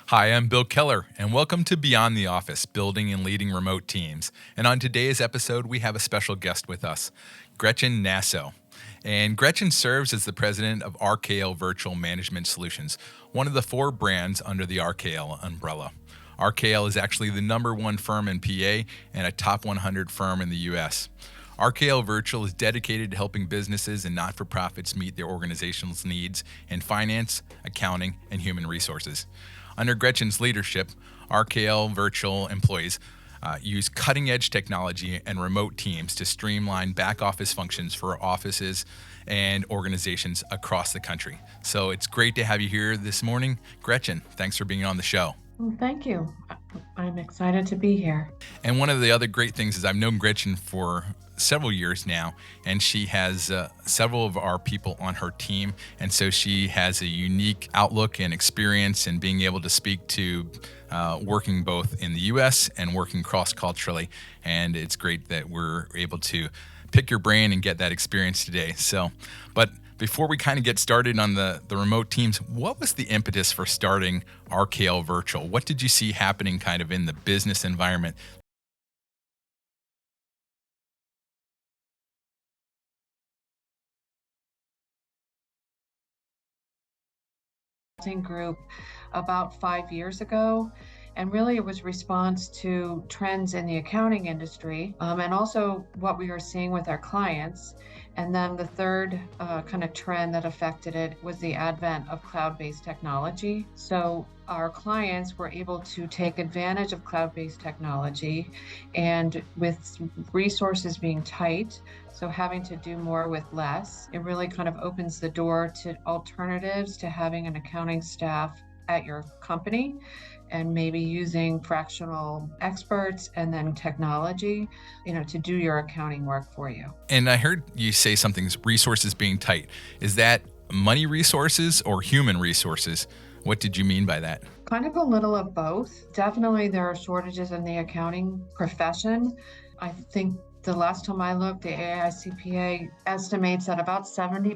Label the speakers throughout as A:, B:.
A: Hi, I'm Bill Keller, and welcome to Beyond the Office, Building and Leading Remote Teams. And on today's episode, we have a special guest with us, Gretchen Naso. And Gretchen serves as the president of RKL Virtual Management Solutions, one of the 4 brands under the RKL umbrella. RKL is actually the number 1 firm in PA and a top 100 firm in the U.S. RKL Virtual is dedicated to helping businesses and not-for-profits meet their organization's needs in finance, accounting, and human resources. Under Gretchen's leadership, RKL Virtual employees use cutting-edge technology and remote teams to streamline back-office functions for offices and organizations across the country. So it's great to have you here this morning. Gretchen, thanks for being on the show.
B: Well, thank you. I'm excited to be here.
A: And one of the other great things is I've known Gretchen for several years now, and she has several of our people on her team. And so she has a unique outlook and experience in being able to speak to working both in the U.S. and working cross-culturally. And it's great that we're able to pick your brain and get that experience today. But before we kind of get started on the remote teams, what was the impetus for starting RKL Virtual? What did you see happening kind of in the business environment?
B: Group about 5 years ago, and really it was response to trends in the accounting industry, and also what we were seeing with our clients. And then the third kind of trend that affected it was the advent of cloud-based technology. So our clients were able to take advantage of cloud-based technology, and with resources being tight, so having to do more with less, it really kind of opens the door to alternatives to having an accounting staff at your company and maybe using fractional experts and then technology, to do your accounting work for you.
A: And I heard you say something, resources being tight. Is that money resources or human resources? What did you mean by that?
B: Kind of a little of both. Definitely there are shortages in the accounting profession. I think the last time I looked, the AICPA estimates that about 70%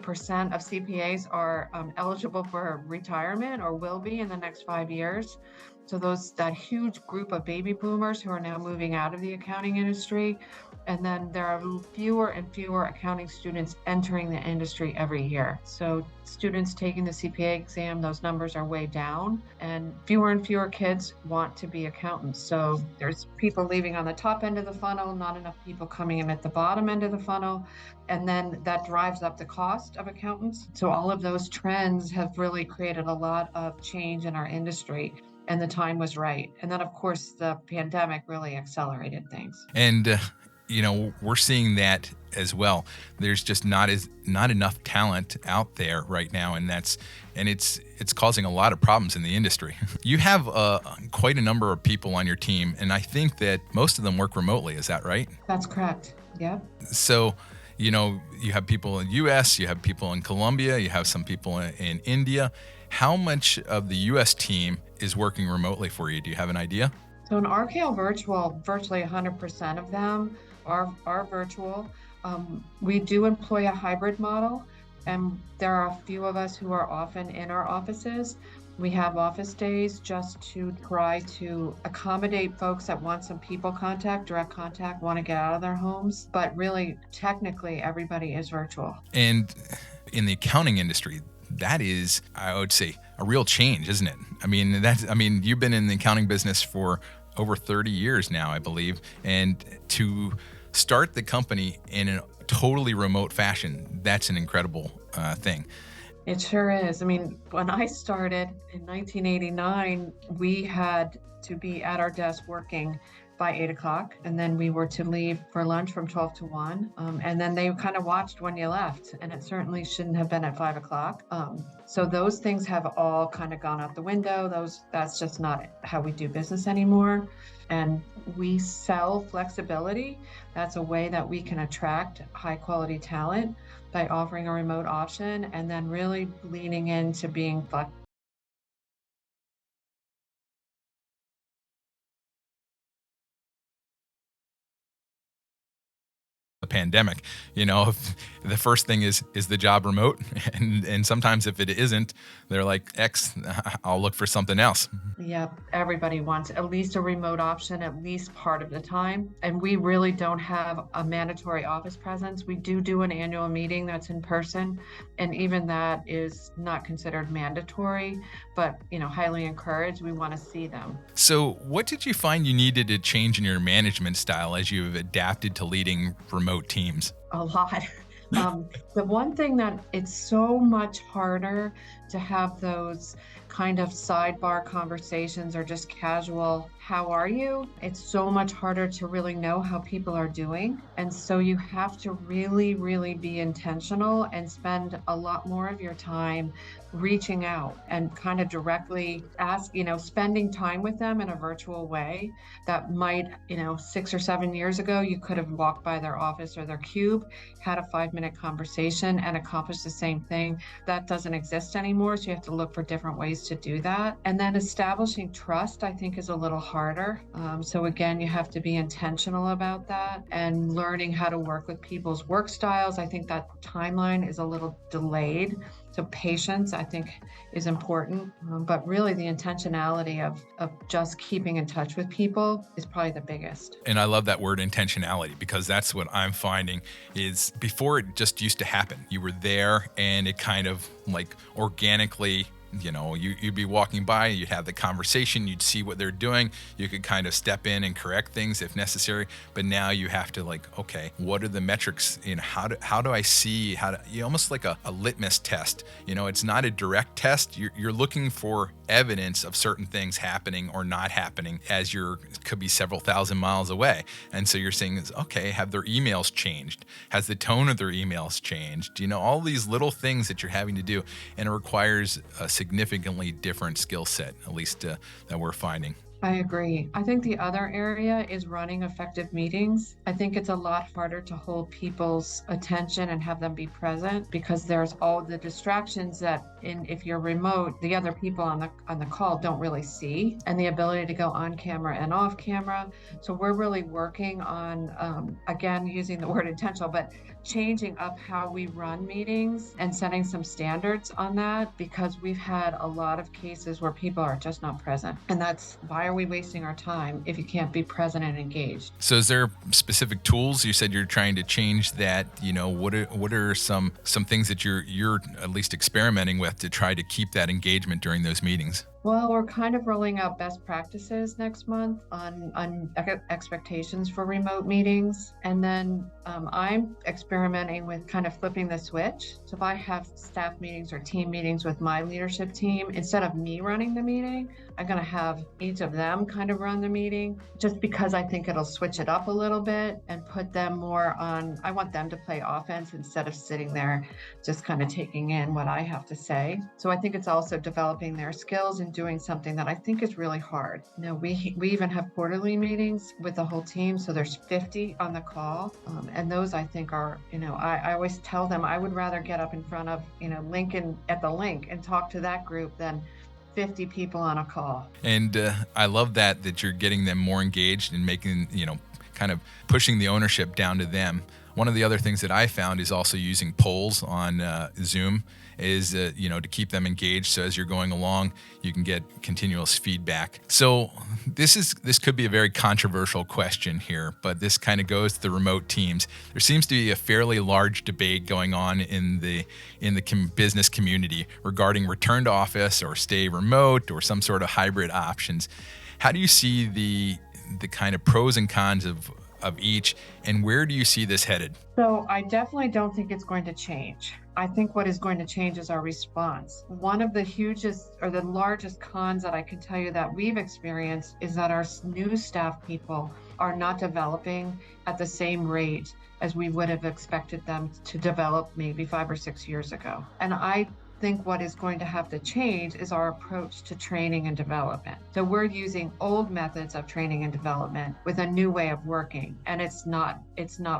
B: of CPAs are eligible for retirement or will be in the next 5 years. So that huge group of baby boomers who are now moving out of the accounting industry. And then there are fewer and fewer accounting students entering the industry every year. So students taking the CPA exam, those numbers are way down, and fewer kids want to be accountants. So there's people leaving on the top end of the funnel, not enough people coming in at the bottom end of the funnel. And then that drives up the cost of accountants. So all of those trends have really created a lot of change in our industry. And the time was right. And then, of course, the pandemic really accelerated things.
A: And we're seeing that as well. There's just not enough talent out there right now, and it's causing a lot of problems in the industry. You have quite a number of people on your team, and I think that most of them work remotely. Is that right?
B: That's correct. Yep.
A: So, you have people in the U.S., you have people in Colombia, you have some people in India. How much of the U.S. team is working remotely for you? Do you have an idea?
B: So in RKL Virtual, virtually 100% of them are virtual. We do employ a hybrid model, and there are a few of us who are often in our offices. We have office days just to try to accommodate folks that want some people contact, direct contact, want to get out of their homes. But really, technically, everybody is virtual.
A: And in the accounting industry, that is, I would say, a real change, isn't it? You've been in the accounting business for over 30 years now, I believe. And to start the company in a totally remote fashion, that's an incredible thing.
B: It sure is. When I started in 1989, we had to be at our desk working by 8 o'clock, and then we were to leave for lunch from 12 to 1. And then they kind of watched when you left, and it certainly shouldn't have been at 5 o'clock. So those things have all kind of gone out the window. That's just not how we do business anymore. And we sell flexibility. That's a way that we can attract high quality talent by offering a remote option and then really leaning into being flexible.
A: pandemic. If the first thing is the job remote, and sometimes if it isn't, they're like, X, I'll look for something else.
B: Yep, everybody wants at least a remote option, at least part of the time. And we really don't have a mandatory office presence. We do an annual meeting that's in person, and even that is not considered mandatory, but highly encouraged. We want to see them.
A: So what did you find you needed to change in your management style as you've adapted to leading remote teams?
B: A lot. The one thing that it's so much harder to have those kind of sidebar conversations or just casual, how are you? It's so much harder to really know how people are doing. And so you have to really, really be intentional and spend a lot more of your time reaching out and kind of directly spending time with them in a virtual way that might, 6 or 7 years ago, you could have walked by their office or their cube, had a 5-minute conversation and accomplished the same thing. That doesn't exist anymore. So you have to look for different ways to do that. And then establishing trust, I think, is a little harder. So again, you have to be intentional about that and learning how to work with people's work styles. I think that timeline is a little delayed. So patience, I think, is important, but really the intentionality of just keeping in touch with people is probably the biggest.
A: And I love that word intentionality, because that's what I'm finding is before it just used to happen. You were there and it kind of like organically, you'd be walking by, you'd have the conversation, you'd see what they're doing, you could kind of step in and correct things if necessary. But now you have to okay, what are the metrics? How do I see almost like a litmus test? It's not a direct test. You're looking for evidence of certain things happening or not happening as could be several thousand miles away. And so you're saying, okay, have their emails changed? Has the tone of their emails changed? All these little things that you're having to do, and it requires a significantly different skill set, at least that we're finding.
B: I agree. I think the other area is running effective meetings. I think it's a lot harder to hold people's attention and have them be present because there's all the distractions that if you're remote, the other people on the call don't really see, and the ability to go on camera and off camera. So we're really working on, again, using the word intentional, but changing up how we run meetings and setting some standards on that, because we've had a lot of cases where people are just not present. And that's why are we wasting our time if you can't be present and engaged?
A: So is there specific tools? You said you're trying to change that. What are some things that you're at least experimenting with to try to keep that engagement during those meetings?
B: Well, we're kind of rolling out best practices next month on expectations for remote meetings. And then I'm experimenting with kind of flipping the switch. So if I have staff meetings or team meetings with my leadership team, instead of me running the meeting, I'm going to have each of them kind of run the meeting, just because I think it'll switch it up a little bit and put them more on. I want them to play offense instead of sitting there just kind of taking in what I have to say. So I think it's also developing their skills and doing something that I think is really hard. We even have quarterly meetings with the whole team. So there's 50 on the call. And those I think are, I always tell them I would rather get up in front of, Lincoln at the link and talk to that group than 50 people on a call.
A: And I love that you're getting them more engaged and making, kind of pushing the ownership down to them. One of the other things that I found is also using polls on Zoom is, to keep them engaged. So as you're going along, you can get continuous feedback. So this could be a very controversial question here, but this kind of goes to the remote teams. There seems to be a fairly large debate going on in the business community regarding return to office or stay remote or some sort of hybrid options. How do you see the kind of pros and cons of each, and where do you see this headed?
B: So I definitely don't think it's going to change. I think what is going to change is our response. One of the hugest or the largest cons that I can tell you that we've experienced is that our new staff people are not developing at the same rate as we would have expected them to develop maybe 5 or 6 years ago. And I think what is going to have to change is our approach to training and development. So we're using old methods of training and development with a new way of working, and it's not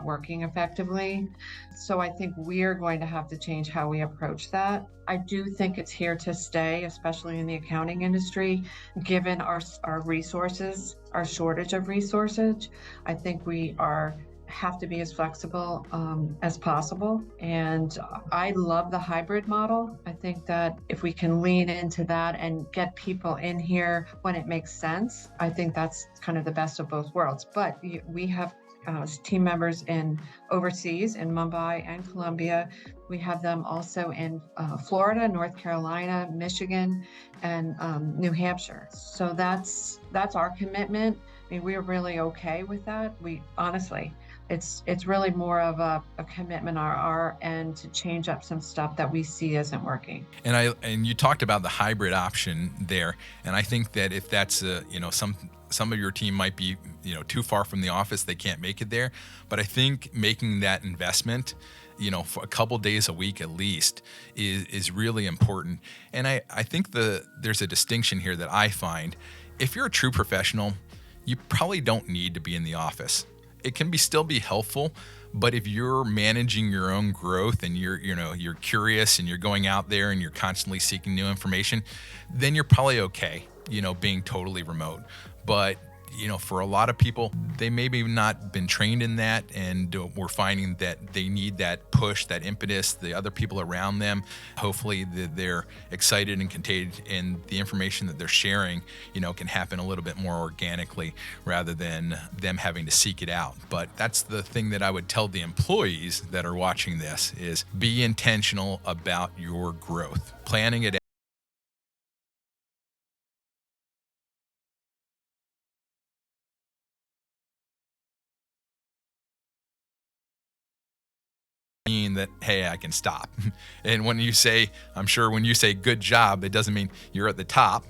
B: working effectively. So I think we're going to have to change how we approach that. I do think it's here to stay, especially in the accounting industry, given our resources, our shortage of resources. I think we have to be as flexible as possible. And I love the hybrid model. I think that if we can lean into that and get people in here when it makes sense, I think that's kind of the best of both worlds. But we have team members in overseas in Mumbai and Colombia. We have them also in Florida, North Carolina, Michigan, and New Hampshire. So that's our commitment. I mean, we're really okay with that. We honestly, it's really more of a commitment on our end to change up some stuff that we see isn't working.
A: And you talked about the hybrid option there, and I think that if that's some of your team might be too far from the office, they can't make it there, but I think making that investment for a couple days a week at least is really important. And I think there's a distinction here that I find. If you're a true professional, you probably don't need to be in the office. It can still be helpful, but if you're managing your own growth and you're curious and you're going out there and you're constantly seeking new information, then you're probably okay, being totally remote. But for a lot of people, they maybe not been trained in that, and we're finding that they need that push, that impetus, the other people around them. Hopefully they're excited and contagious, and the information that they're sharing, can happen a little bit more organically rather than them having to seek it out. But that's the thing that I would tell the employees that are watching this is be intentional about your growth, planning it mean that, hey, I can stop. And when you say, I'm sure when you say good job, it doesn't mean you're at the top.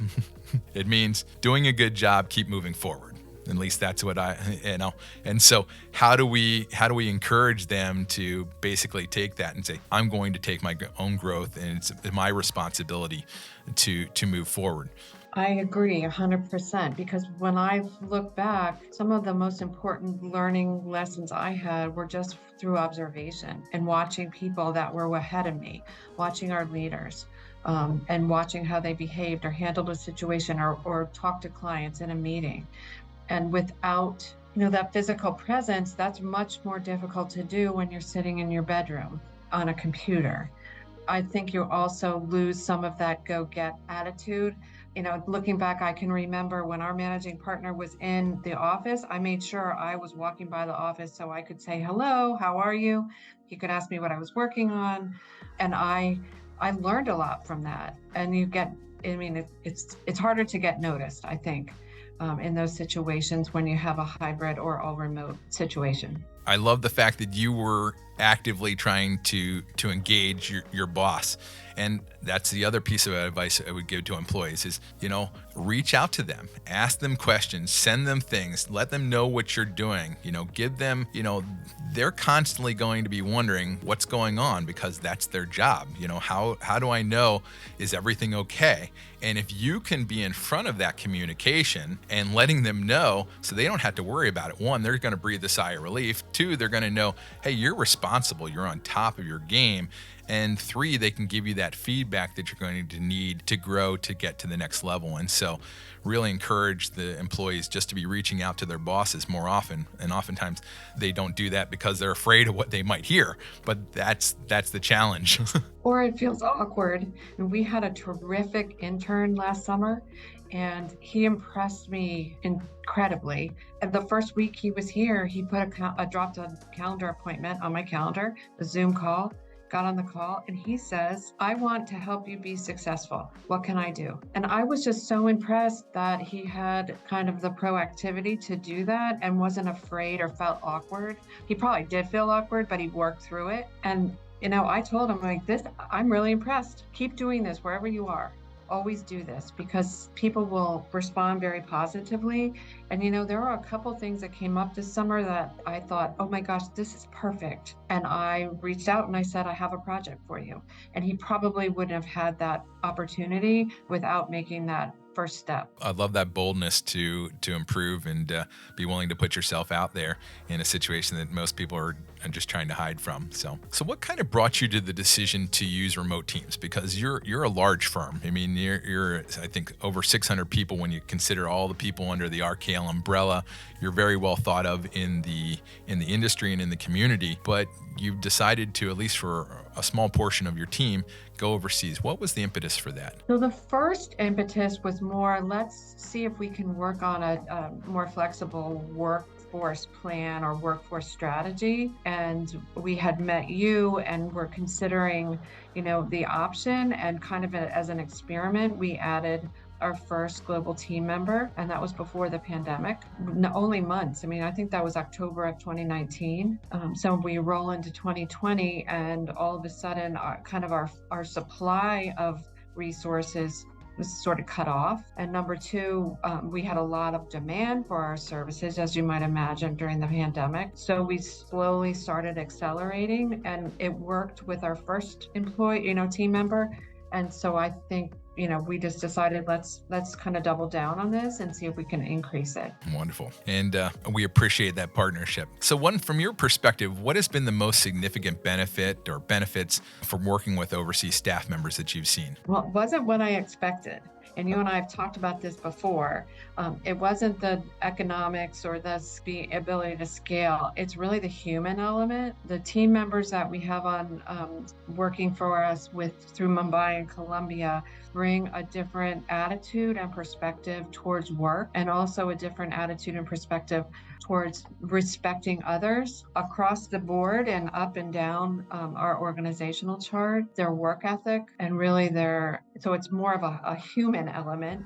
A: It means doing a good job, keep moving forward. At least that's what and so how do we encourage them to basically take that and say, I'm going to take my own growth and it's my responsibility to move forward.
B: I agree 100% because when I look back, some of the most important learning lessons I had were just through observation and watching people that were ahead of me, watching our leaders, and watching how they behaved or handled a situation or talked to clients in a meeting. And without, that physical presence, that's much more difficult to do when you're sitting in your bedroom on a computer. I think you also lose some of that go get attitude. Looking back, I can remember when our managing partner was in the office, I made sure I was walking by the office so I could say, hello, how are you? He could ask me what I was working on. And I learned a lot from that. And it's harder to get noticed, I think, in those situations when you have a hybrid or all remote situation.
A: I love the fact that you were actively trying to engage your boss. And that's the other piece of advice I would give to employees is, reach out to them, ask them questions, send them things, let them know what you're doing, give them, they're constantly going to be wondering what's going on because that's their job. How do I know, is everything okay? And if you can be in front of that communication and letting them know so they don't have to worry about it, one, they're going to breathe a sigh of relief. Two, they're going to know, hey, you're responsible. You're on top of your game. And three, they can give you that feedback that you're going to need to grow to get to the next level. And so really encourage the employees just to be reaching out to their bosses more often. And oftentimes they don't do that because they're afraid of what they might hear. But that's the challenge.
B: Or it feels awkward. And we had a terrific intern last summer, and he impressed me incredibly. And the first week he was here, he put dropped a calendar appointment on my calendar, a Zoom call. Got on the call and he says, I want to help you be successful. What can I do? And I was just so impressed that he had kind of the proactivity to do that and wasn't afraid or felt awkward. He probably did feel awkward, but he worked through it. And, I told him I'm really impressed. Keep doing this wherever you are. Always do this because people will respond very positively. And there are a couple things that came up this summer that I thought, oh my gosh, this is perfect. And I reached out and I said, I have a project for you. And he probably wouldn't have had that opportunity without making that first step.
A: I love that boldness to improve and be willing to put yourself out there in a situation that most people are just trying to hide from. So what kind of brought you to the decision to use remote teams? Because you're a large firm. I mean, you're I think over 600 people when you consider all the people under the RKL umbrella. You're very well thought of in the industry and in the community, but you've decided to, at least for a small portion of your team, go overseas. What was the impetus for that?
B: So the first impetus was more, let's see if we can work on a more flexible workforce plan or workforce strategy. And we had met you and were considering, the option, and kind of as an experiment, we added our first global team member, and that was before the pandemic. Only months. I mean, I think that was October of 2019. So we roll into 2020, and all of a sudden, our supply of resources was sort of cut off. And number two, we had a lot of demand for our services, as you might imagine, during the pandemic. So we slowly started accelerating, and it worked with our first employee, team member. And so I think, we just decided let's kind of double down on this and see if we can increase it.
A: Wonderful. And we appreciate that partnership. So from your perspective, what has been the most significant benefit or benefits from working with overseas staff members that you've seen?
B: Well, it wasn't what I expected. And you and I have talked about this before. It wasn't the economics or the ability to scale. It's really the human element. The team members that we have on working for us through Mumbai and Colombia bring a different attitude and perspective towards work, and also a different attitude and perspective towards respecting others across the board and up and down our organizational chart, their work ethic, and really so it's more of a human element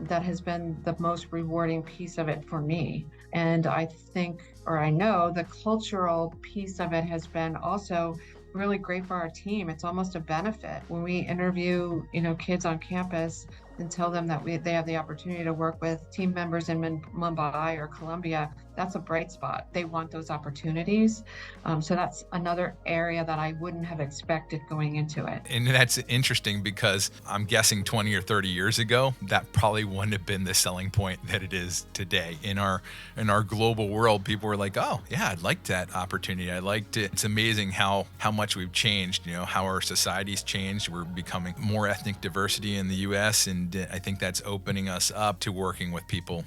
B: that has been the most rewarding piece of it for me. And I think, or I know, the cultural piece of it has been also really great for our team. It's almost a benefit when we interview, kids on campus and tell them that they have the opportunity to work with team members in Mumbai or Colombia. That's a bright spot. They want those opportunities. So that's another area that I wouldn't have expected going into it.
A: And that's interesting because I'm guessing 20 or 30 years ago, that probably wouldn't have been the selling point that it is today. In our global world, people were like, oh yeah, I'd like that opportunity. I liked it. It's amazing how much we've changed, how our society's changed. We're becoming more ethnic diversity in the US, and I think that's opening us up to working with people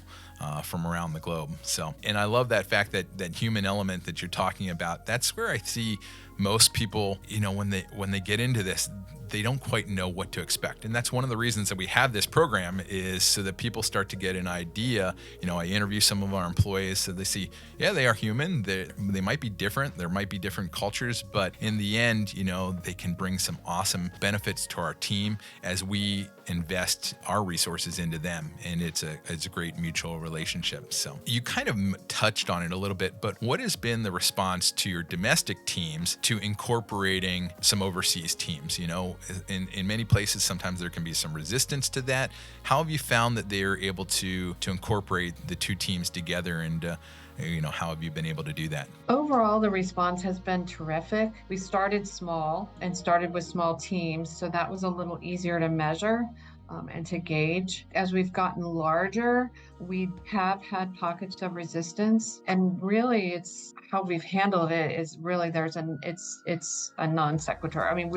A: from around the globe. So, and I love that fact that human element that you're talking about. That's where I see most people, when they get into this, they don't quite know what to expect. And that's one of the reasons that we have this program, is so that people start to get an idea. I interview some of our employees so they see, yeah, they are human. They might be different. There might be different cultures, but in the end, they can bring some awesome benefits to our team as we invest our resources into them. And it's a great mutual relationship. So you kind of touched on it a little bit, but what has been the response to your domestic teams to incorporating some overseas teams? In many places, sometimes there can be some resistance to that. How have you found that they are able to incorporate the two teams together, and how have you been able to do that?
B: Overall, the response has been terrific. We started small and started with small teams, so that was a little easier to measure and to gauge. As we've gotten larger, we have had pockets of resistance, and really it's how we've handled it is really it's a non sequitur. I mean,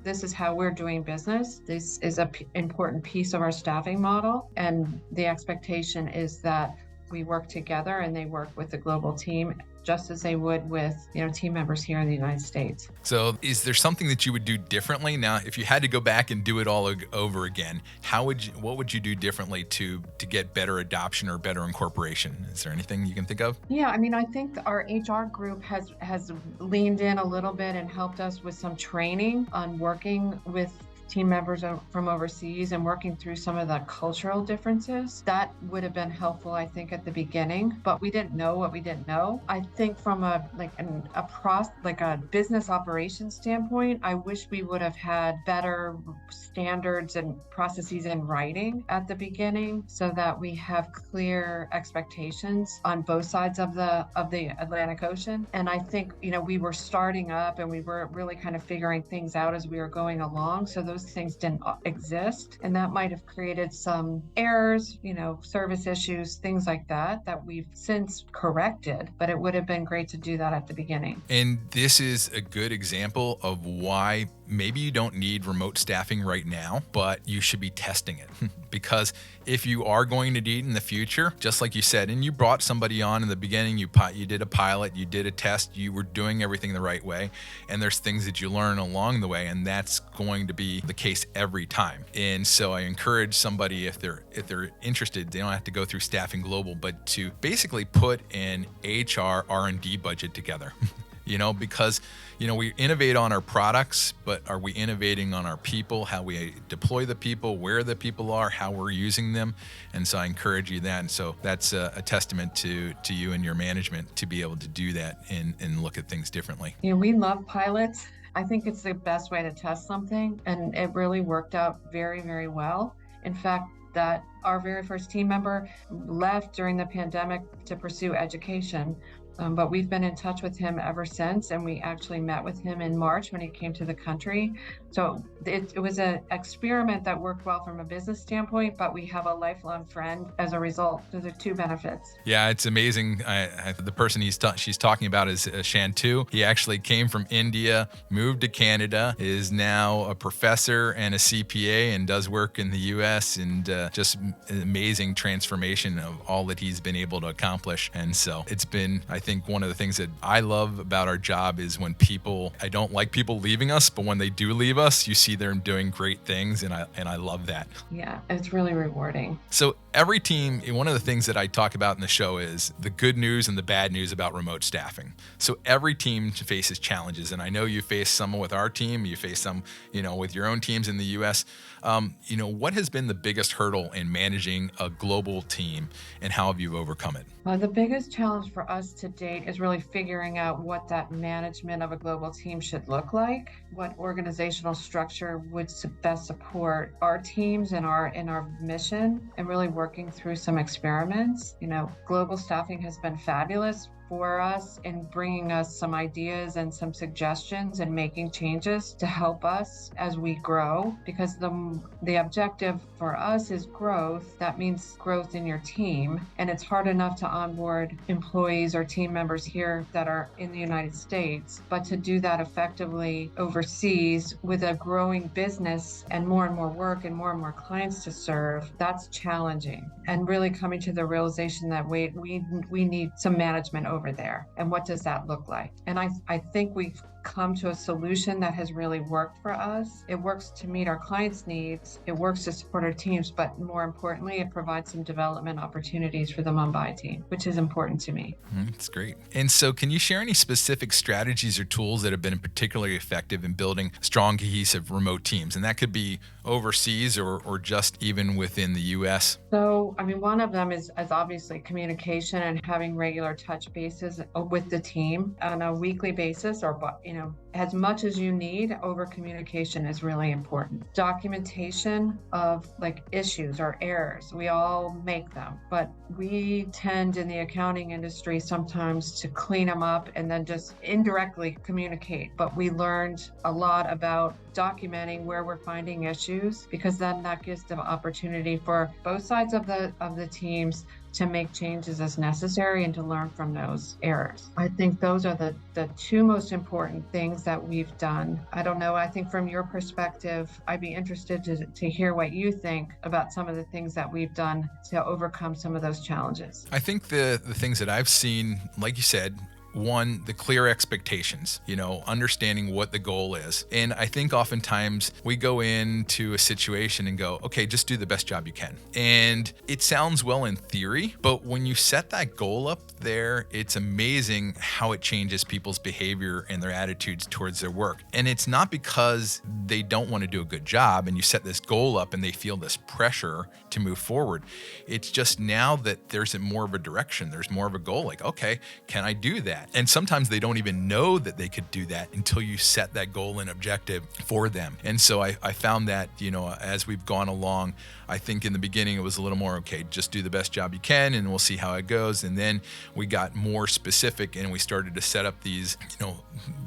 B: this is how we're doing business. This is an important piece of our staffing model, and the expectation is that we work together and they work with the global team just as they would with, team members here in the United States.
A: So is there something that you would do differently? Now, if you had to go back and do it all over again, what would you do differently to get better adoption or better incorporation? Is there anything you can think of?
B: Yeah, I mean, I think our HR group has leaned in a little bit and helped us with some training on working with team members from overseas and working through some of the cultural differences. That would have been helpful, I think, at the beginning, but we didn't know what we didn't know. I think from a business operations standpoint, I wish we would have had better standards and processes in writing at the beginning so that we have clear expectations on both sides of the Atlantic Ocean. And I think, we were starting up and we were really kind of figuring things out as we were going along. So those things didn't exist. And that might have created some errors, service issues, things like that we've since corrected. But it would have been great to do that at the beginning.
A: And this is a good example of why maybe you don't need remote staffing right now, but you should be testing it. Because if you are going to need it in the future, just like you said, and you brought somebody on in the beginning, you did a pilot, you did a test, you were doing everything the right way, and there's things that you learn along the way, and that's going to be the case every time. And so I encourage somebody, if they're interested, they don't have to go through Staffing Global, but to basically put an HR R&D budget together. Because, we innovate on our products, but are we innovating on our people, how we deploy the people, where the people are, how we're using them? And so I encourage you that. And so that's a testament to you and your management to be able to do that and look at things differently.
B: We love pilots. I think it's the best way to test something. And it really worked out very, very well. In fact, that our very first team member left during the pandemic to pursue education. But we've been in touch with him ever since, and we actually met with him in March when he came to the country. So it was an experiment that worked well from a business standpoint, but we have a lifelong friend as a result. Those are two benefits.
A: Yeah, it's amazing. The person she's talking about is Shantu. He actually came from India, moved to Canada, is now a professor and a CPA, and does work in the U.S. and just an amazing transformation of all that he's been able to accomplish. And so it's been, I think, one of the things that I love about our job is when I don't like people leaving us, but when they do leave us, you see them doing great things, and I love that.
B: Yeah, it's really rewarding.
A: So every team, one of the things that I talk about in the show is the good news and the bad news about remote staffing. So every team faces challenges, and I know you face some with our team, you face some, with your own teams in the U.S. What has been the biggest hurdle in managing a global team, and how have you overcome it?
B: The biggest challenge for us to date is really figuring out what that management of a global team should look like, what organizational structure would best support our teams and our mission, and really working through some experiments. Global staffing has been fabulous for us in bringing us some ideas and some suggestions and making changes to help us as we grow, because the objective for us is growth. That means growth in your team, and it's hard enough to onboard employees or team members here that are in the United States, but to do that effectively overseas with a growing business and more work and more clients to serve, that's challenging. And really coming to the realization that we need some management over there. And what does that look like? And I think we've come to a solution that has really worked for us. It works to meet our clients' needs. It works to support our teams, but more importantly, it provides some development opportunities for the Mumbai team, which is important to me.
A: That's great. And so can you share any specific strategies or tools that have been particularly effective in building strong, cohesive remote teams? And that could be overseas or just even within the U.S.
B: So, one of them is obviously communication and having regular touch bases with the team on a weekly basis, or, as much as you need. Over communication is really important. Documentation of issues or errors, we all make them, but we tend in the accounting industry sometimes to clean them up and then just indirectly communicate. But we learned a lot about documenting where we're finding issues, because then that gives the opportunity for both sides of the teams to make changes as necessary and to learn from those errors. I think those are the two most important things that we've done. I don't know, I think from your perspective, I'd be interested to hear what you think about some of the things that we've done to overcome some of those challenges.
A: I think the things that I've seen, like you said, one, the clear expectations, understanding what the goal is. And I think oftentimes we go into a situation and go, okay, just do the best job you can. And it sounds well in theory, but when you set that goal up there, it's amazing how it changes people's behavior and their attitudes towards their work. And it's not because they don't want to do a good job and you set this goal up and they feel this pressure to move forward. It's just now that there's more of a direction, there's more of a goal, like, okay, can I do that? And sometimes they don't even know that they could do that until you set that goal and objective for them. And so I found that, as we've gone along, I think in the beginning it was a little more, okay, just do the best job you can and we'll see how it goes. And then we got more specific and we started to set up these,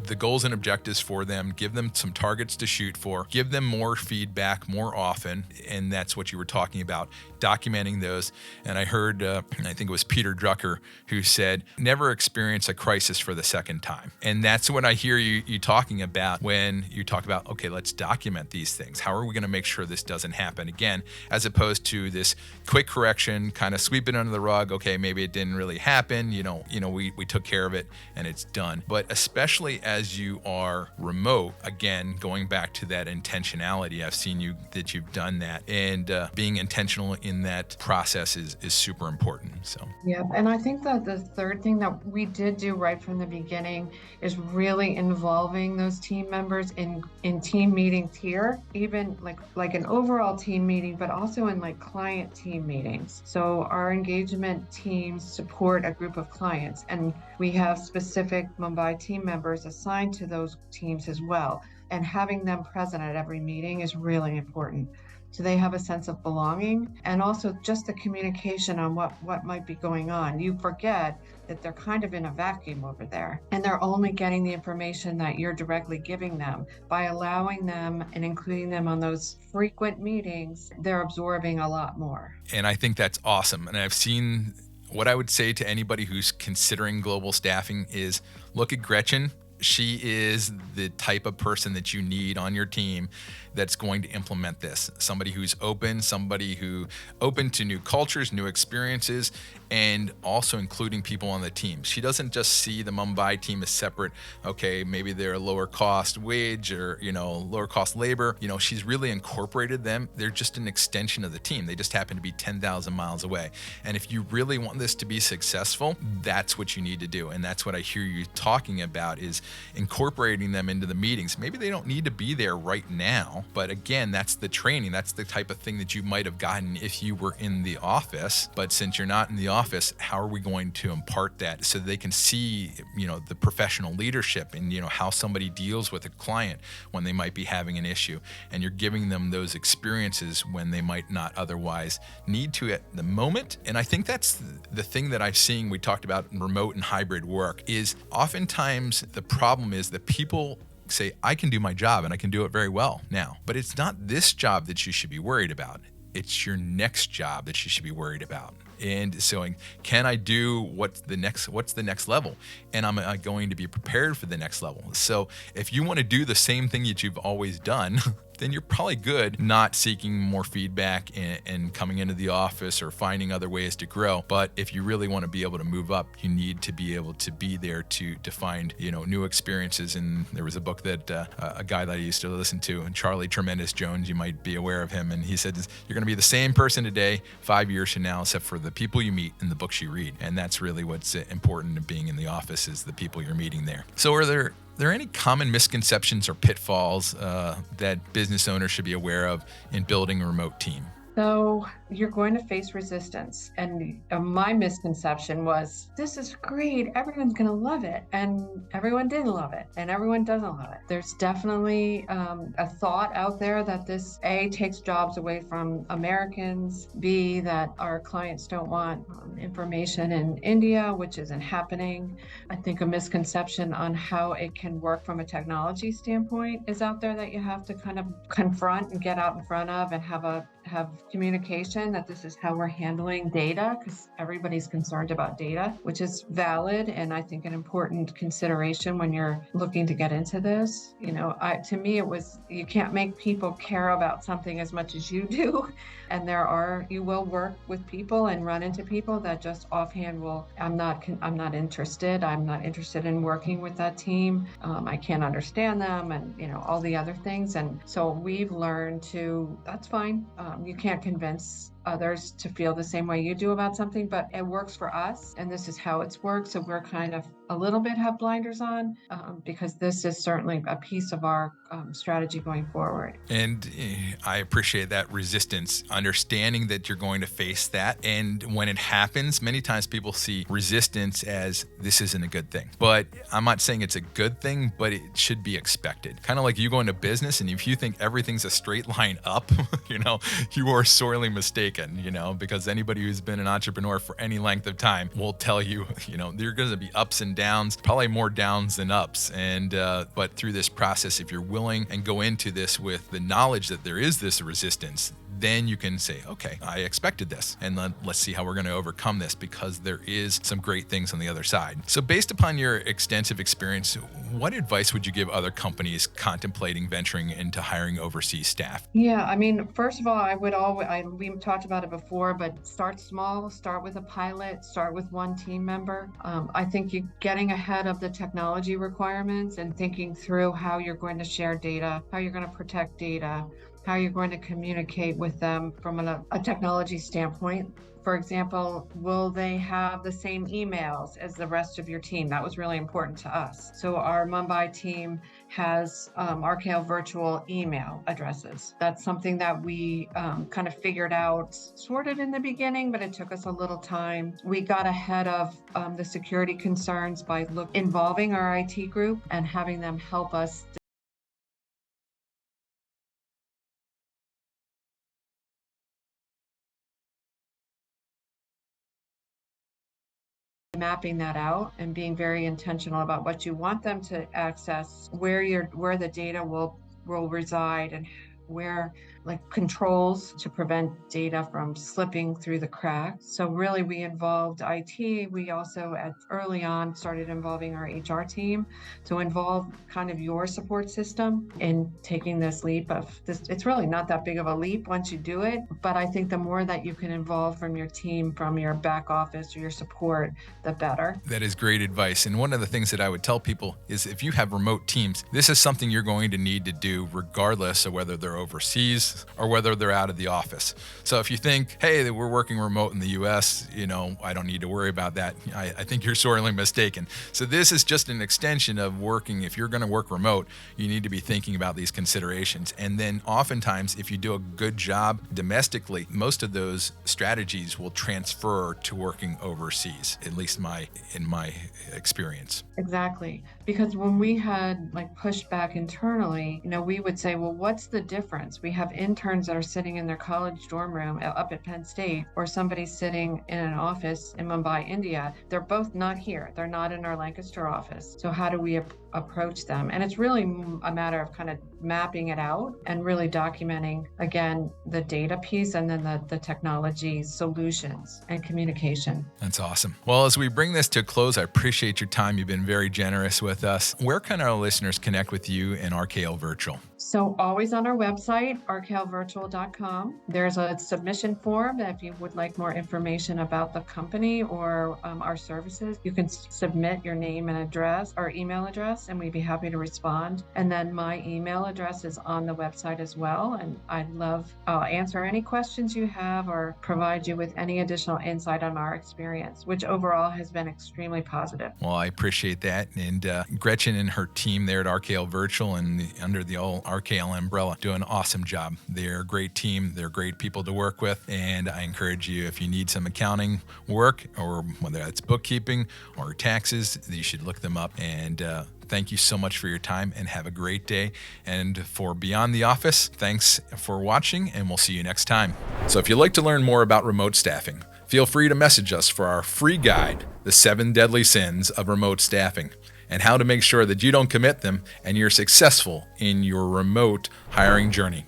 A: the goals and objectives for them, give them some targets to shoot for, give them more feedback more often. And that's what you were talking about, documenting those. And I heard, I think it was Peter Drucker who said, never experience a crisis for the second time. And that's what I hear you talking about when you talk about, okay, let's document these things. How are we going to make sure this doesn't happen again, as opposed to this quick correction, kind of sweep it under the rug. Okay, maybe it didn't really happen. We took care of it and it's done. But especially as you are remote, again, going back to that intentionality, I've seen that you've done that, and being intentional in that process is super important. So
B: yeah, and I think that the third thing that we did do right from the beginning is really involving those team members in team meetings here, even like an overall team meeting, but also in like client team meetings. So our engagement teams support a group of clients, and we have specific Mumbai team members assigned to those teams as well. And having them present at every meeting is really important. So they have a sense of belonging, and also just the communication on what might be going on. You forget that they're kind of in a vacuum over there, and they're only getting the information that you're directly giving them. By allowing them and including them on those frequent meetings, they're absorbing a lot more.
A: And I think that's awesome. And I've seen, what I would say to anybody who's considering global staffing is, look at Gretchen. She is the type of person that you need on your team that's going to implement this. Somebody who's open, somebody who open to new cultures, new experiences, and also including people on the team. She doesn't just see the Mumbai team as separate. Okay, maybe they're a lower cost wage or, lower cost labor. She's really incorporated them. They're just an extension of the team. They just happen to be 10,000 miles away. And if you really want this to be successful, that's what you need to do. And that's what I hear you talking about, is incorporating them into the meetings. Maybe they don't need to be there right now, but again, that's the training. That's the type of thing that you might have gotten if you were in the office. But since you're not in the office, how are we going to impart that so they can see, the professional leadership and, how somebody deals with a client when they might be having an issue, and you're giving them those experiences when they might not otherwise need to at the moment. And I think that's the thing that I've seen, we talked about in remote and hybrid work, is oftentimes the problem is that people say, I can do my job and I can do it very well now, but it's not this job that you should be worried about. It's your next job that you should be worried about. And so, can I do what's the next level? And am I going to be prepared for the next level? So if you want to do the same thing that you've always done, then you're probably good not seeking more feedback and coming into the office or finding other ways to grow. But if you really want to be able to move up, you need to be able to be there to find, new experiences. And there was a book that a guy that I used to listen to, and Charlie Tremendous Jones, you might be aware of him. And he said, you're going to be the same person today, 5 years from now, except for the people you meet and the books you read. And that's really what's important in being in the office, is the people you're meeting there. So are there any common misconceptions or pitfalls that business owners should be aware of in building a remote team?
B: So you're going to face resistance. And my misconception was, this is great, everyone's going to love it. And everyone didn't love it, and everyone doesn't love it. There's definitely a thought out there that this, A, takes jobs away from Americans, B, that our clients don't want information in India, which isn't happening. I think a misconception on how it can work from a technology standpoint is out there that you have to kind of confront and get out in front of and have have communication that this is how we're handling data, because everybody's concerned about data, which is valid and I think an important consideration when you're looking to get into this. To me, it was, you can't make people care about something as much as you do. And you will work with people and run into people that just offhand I'm not interested. I'm not interested in working with that team. I can't understand them, and all the other things. And so we've learned that's fine. You can't convince others to feel the same way you do about something, but it works for us, and this is how it's worked. So we're kind of a little bit have blinders on, because this is certainly a piece of our strategy going forward.
A: And I appreciate that resistance, understanding that you're going to face that. And when it happens, many times people see resistance as this isn't a good thing. But I'm not saying it's a good thing, but it should be expected. Kind of like you go into business, and if you think everything's a straight line up, you are sorely mistaken, because anybody who's been an entrepreneur for any length of time will tell you, there are going to be ups and downs, probably more downs than ups. And but through this process, if you're willing and go into this with the knowledge that there is this resistance, then you can say, okay, I expected this, and let's see how we're going to overcome this, because there is some great things on the other side. So based upon your extensive experience, what advice would you give other companies contemplating venturing into hiring overseas staff?
B: Yeah, first of all, we talked about it before, but start small, start with a pilot, start with one team member. I think you getting ahead of the technology requirements and thinking through how you're going to share data, how you're going to protect data, how you're going to communicate with them from a technology standpoint. For example, will they have the same emails as the rest of your team? That was really important to us. So our Mumbai team has RKL virtual email addresses. That's something that we kind of figured out sort of in the beginning, but it took us a little time. We got ahead of the security concerns by involving our IT group and having them help us mapping that out and being very intentional about what you want them to access, where the data will reside, and where controls to prevent data from slipping through the cracks. So really we involved IT. We also early on started involving our HR team to involve kind of your support system in taking this leap of this. It's really not that big of a leap once you do it, but I think the more that you can involve from your team, from your back office or your support, the better.
A: That is great advice. And one of the things that I would tell people is if you have remote teams, this is something you're going to need to do regardless of whether they're overseas or whether they're out of the office. So if you think, hey, we're working remote in the US, I don't need to worry about that, I think you're sorely mistaken. So this is just an extension of working. If you're going to work remote, you need to be thinking about these considerations. And then oftentimes, if you do a good job domestically, most of those strategies will transfer to working overseas, at least in my experience.
B: Exactly. Because when we had pushed back internally, we would say, well, what's the difference? We have interns that are sitting in their college dorm room up at Penn State, or somebody sitting in an office in Mumbai, India. They're both not here. They're not in our Lancaster office. So how do we approach them? And it's really a matter of kind of mapping it out and really documenting, again, the data piece and then the technology solutions and communication.
A: That's awesome. Well, as we bring this to a close, I appreciate your time. You've been very generous with us. Where can our listeners connect with you and RKL Virtual?
B: So always on our website, rklvirtual.com. There's a submission form if you would like more information about the company or our services. You can submit your name and address or email address, and we'd be happy to respond. And then my email address is on the website as well. And I'll answer any questions you have or provide you with any additional insight on our experience, which overall has been extremely positive.
A: Well, I appreciate that. And Gretchen and her team there at RKL Virtual and under the old RKL umbrella do an awesome job. They're a great team. They're great people to work with. And I encourage you, if you need some accounting work, or whether that's bookkeeping or taxes, you should look them up. And thank you so much for your time, and have a great day. And for Beyond the Office, thanks for watching, and we'll see you next time. So if you'd like to learn more about remote staffing, feel free to message us for our free guide, The 7 Deadly Sins of Remote Staffing, and how to make sure that you don't commit them and you're successful in your remote hiring journey.